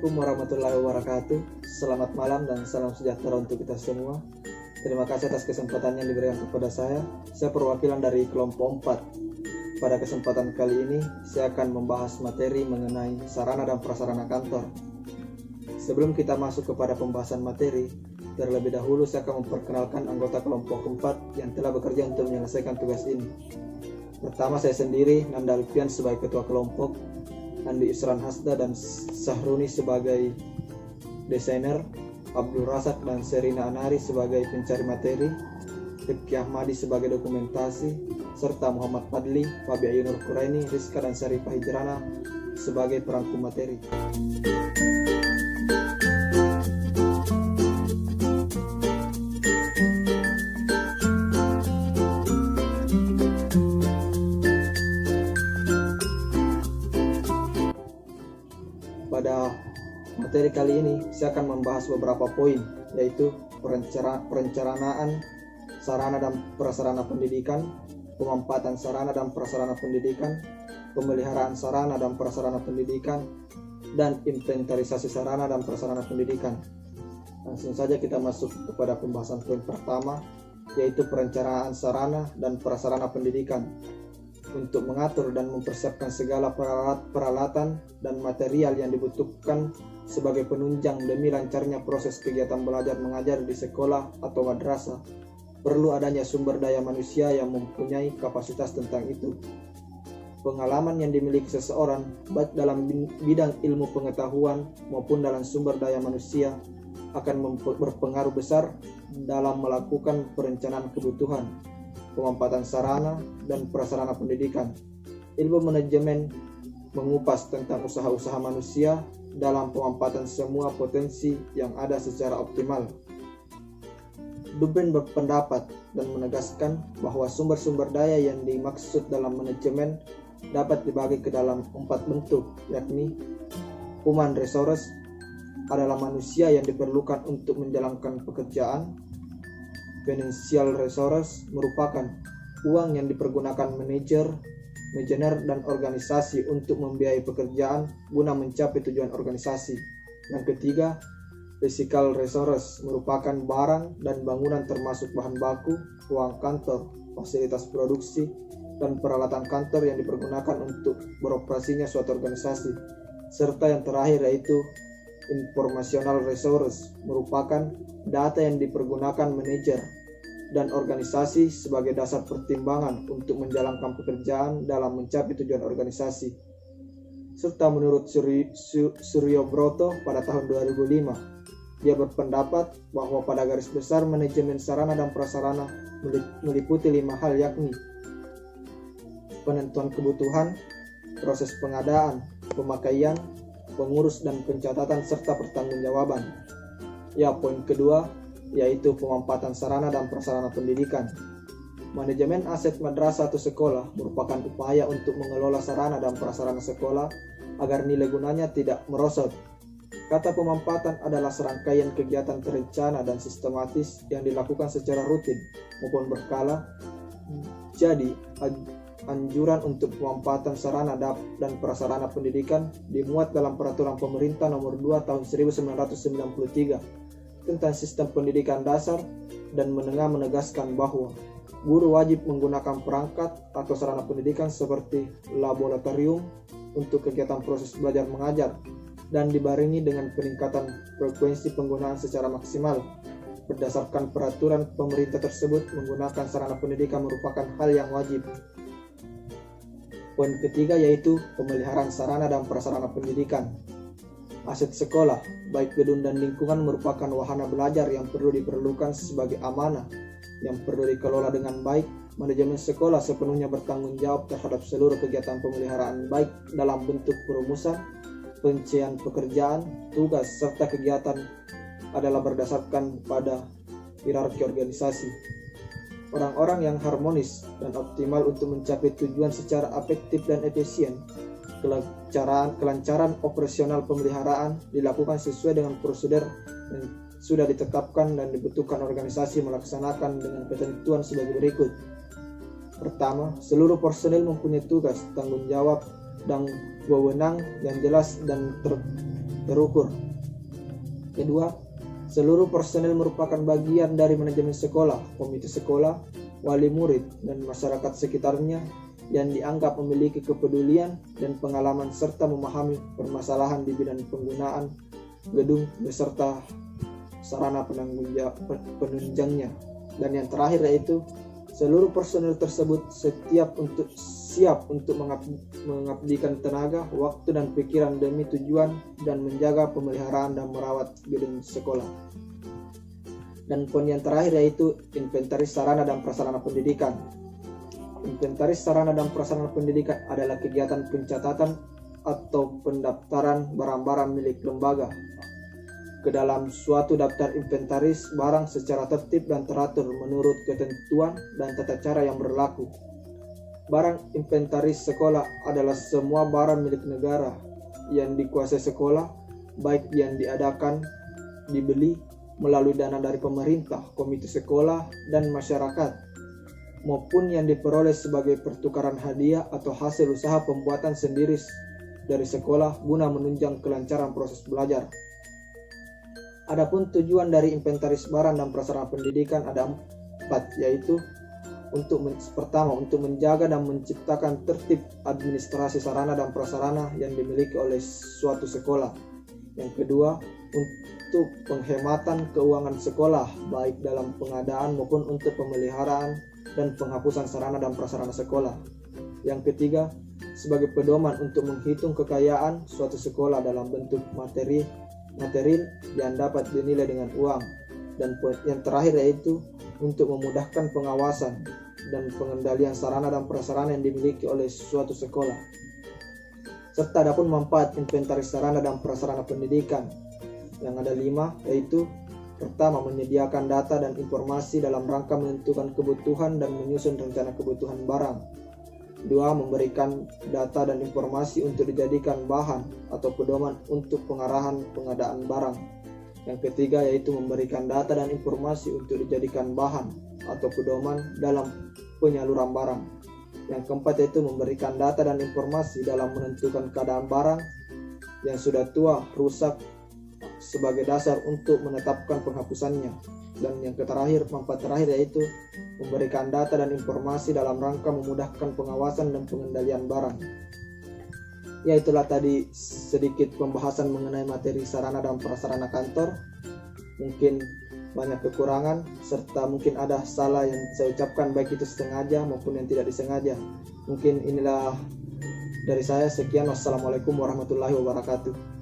Assalamualaikum warahmatullahi wabarakatuh. Selamat malam dan salam sejahtera untuk kita semua. Terima kasih atas kesempatan yang diberikan kepada saya. Saya perwakilan dari kelompok 4. Pada kesempatan kali ini, saya akan membahas materi mengenai sarana dan prasarana kantor. Sebelum kita masuk kepada pembahasan materi, terlebih dahulu saya akan memperkenalkan anggota kelompok 4 yang telah bekerja untuk menyelesaikan tugas ini. Pertama, saya sendiri, Nanda Alfian sebagai ketua kelompok, Andi Isran Hasda dan Sahruni sebagai desainer, Abdul Razak dan Serina Anari sebagai pencari materi, Rifki Ahmadi sebagai dokumentasi, serta Muhammad Fadli, Fabi Ayunur Quraini, Rizka dan Syarifah Hijrana sebagai perangkum materi. Pada materi kali ini, saya akan membahas beberapa poin, yaitu perencanaan sarana dan prasarana pendidikan, pemampatan sarana dan prasarana pendidikan, pemeliharaan sarana dan prasarana pendidikan, dan inventarisasi sarana dan prasarana pendidikan. Langsung saja kita masuk kepada pembahasan poin pertama, yaitu perencanaan sarana dan prasarana pendidikan. Untuk mengatur dan mempersiapkan segala peralatan dan material yang dibutuhkan sebagai penunjang demi lancarnya proses kegiatan belajar mengajar di sekolah atau madrasah, perlu adanya sumber daya manusia yang mempunyai kapasitas tentang itu. Pengalaman yang dimiliki seseorang, baik dalam bidang ilmu pengetahuan maupun dalam sumber daya manusia, akan berpengaruh besar dalam melakukan perencanaan kebutuhan, pemampatan sarana dan prasarana pendidikan. Ilmu manajemen mengupas tentang usaha-usaha manusia dalam pemampatan semua potensi yang ada secara optimal. Duben berpendapat dan menegaskan bahwa sumber-sumber daya yang dimaksud dalam manajemen dapat dibagi ke dalam 4 bentuk, yakni human resource adalah manusia yang diperlukan untuk menjalankan pekerjaan. Financial resource merupakan uang yang dipergunakan manajer dan organisasi untuk membiayai pekerjaan guna mencapai tujuan organisasi. Yang ketiga, physical resource merupakan barang dan bangunan termasuk bahan baku, uang kantor, fasilitas produksi, dan peralatan kantor yang dipergunakan untuk beroperasinya suatu organisasi. Serta yang terakhir yaitu informational resource merupakan data yang dipergunakan manajer dan organisasi sebagai dasar pertimbangan untuk menjalankan pekerjaan dalam mencapai tujuan organisasi. Serta menurut Suryo Broto pada tahun 2005, dia berpendapat bahwa pada garis besar manajemen sarana dan prasarana meliputi 5 hal, yakni penentuan kebutuhan, proses pengadaan, pemakaian, pengurus dan pencatatan, serta pertanggungjawaban. Ya, poin kedua yaitu pemampatan sarana dan prasarana pendidikan. Manajemen aset madrasah atau sekolah merupakan upaya untuk mengelola sarana dan prasarana sekolah agar nilai gunanya tidak merosot. Kata pemampatan adalah serangkaian kegiatan terencana dan sistematis yang dilakukan secara rutin maupun berkala. Jadi, anjuran untuk pemampatan sarana dan prasarana pendidikan dimuat dalam Peraturan Pemerintah Nomor 2 Tahun 1993 tentang sistem pendidikan dasar dan menengah, menegaskan bahwa guru wajib menggunakan perangkat atau sarana pendidikan seperti laboratorium untuk kegiatan proses belajar mengajar dan dibarengi dengan peningkatan frekuensi penggunaan secara maksimal. Berdasarkan peraturan pemerintah tersebut, menggunakan sarana pendidikan merupakan hal yang wajib. Poin ketiga yaitu pemeliharaan sarana dan prasarana pendidikan. Aset sekolah, baik gedung dan lingkungan, merupakan wahana belajar yang perlu diperlukan sebagai amanah yang perlu dikelola dengan baik. Manajemen sekolah sepenuhnya bertanggung jawab terhadap seluruh kegiatan pemeliharaan, baik dalam bentuk perumusan, pencairan pekerjaan, tugas, serta kegiatan adalah berdasarkan pada hierarki organisasi. Orang-orang yang harmonis dan optimal untuk mencapai tujuan secara efektif dan efisien. Kelancaran operasional pemeliharaan dilakukan sesuai dengan prosedur yang sudah ditetapkan dan dibutuhkan organisasi melaksanakan dengan ketentuan sebagai berikut. Pertama, seluruh personil mempunyai tugas, tanggung jawab, dan wewenang yang jelas dan terukur. Kedua, seluruh personel merupakan bagian dari manajemen sekolah, komite sekolah, wali murid, dan masyarakat sekitarnya yang dianggap memiliki kepedulian dan pengalaman serta memahami permasalahan di bidang penggunaan gedung beserta sarana penunjangnya. Dan yang terakhir yaitu seluruh personel tersebut siap untuk mengabdikan tenaga, waktu, dan pikiran demi tujuan dan menjaga pemeliharaan dan merawat gedung sekolah. Dan poin yang terakhir yaitu inventaris sarana dan prasarana pendidikan. Inventaris sarana dan prasarana pendidikan adalah kegiatan pencatatan atau pendaftaran barang-barang milik lembaga ke dalam suatu daftar inventaris barang secara tertib dan teratur menurut ketentuan dan tata cara yang berlaku. Barang inventaris sekolah adalah semua barang milik negara yang dikuasai sekolah, baik yang diadakan, dibeli melalui dana dari pemerintah, komite sekolah, dan masyarakat, maupun yang diperoleh sebagai pertukaran hadiah atau hasil usaha pembuatan sendiri dari sekolah guna menunjang kelancaran proses belajar. Adapun tujuan dari inventaris barang dan prasarana pendidikan ada 4, yaitu pertama, untuk menjaga dan menciptakan tertib administrasi sarana dan prasarana yang dimiliki oleh suatu sekolah. Yang kedua, untuk penghematan keuangan sekolah, baik dalam pengadaan maupun untuk pemeliharaan dan penghapusan sarana dan prasarana sekolah. Yang ketiga, sebagai pedoman untuk menghitung kekayaan suatu sekolah dalam bentuk materi yang dapat dinilai dengan uang. Dan yang terakhir yaitu untuk memudahkan pengawasan dan pengendalian sarana dan prasarana yang dimiliki oleh suatu sekolah. Serta adapun manfaat inventaris sarana dan prasarana pendidikan yang ada 5, yaitu pertama, menyediakan data dan informasi dalam rangka menentukan kebutuhan dan menyusun rencana kebutuhan barang. 2, memberikan data dan informasi untuk dijadikan bahan atau pedoman untuk pengarahan pengadaan barang. Yang ketiga yaitu memberikan data dan informasi untuk dijadikan bahan atau pedoman dalam penyaluran barang. Yang keempat yaitu memberikan data dan informasi dalam menentukan keadaan barang yang sudah tua, rusak sebagai dasar untuk menetapkan penghapusannya. Dan yang manfaat terakhir yaitu memberikan data dan informasi dalam rangka memudahkan pengawasan dan pengendalian barang. Ya, itulah tadi sedikit pembahasan mengenai materi sarana dan prasarana kantor. Mungkin banyak kekurangan serta mungkin ada salah yang saya ucapkan, baik itu sengaja maupun yang tidak disengaja. Mungkin inilah dari saya, sekian. Wassalamualaikum warahmatullahi wabarakatuh.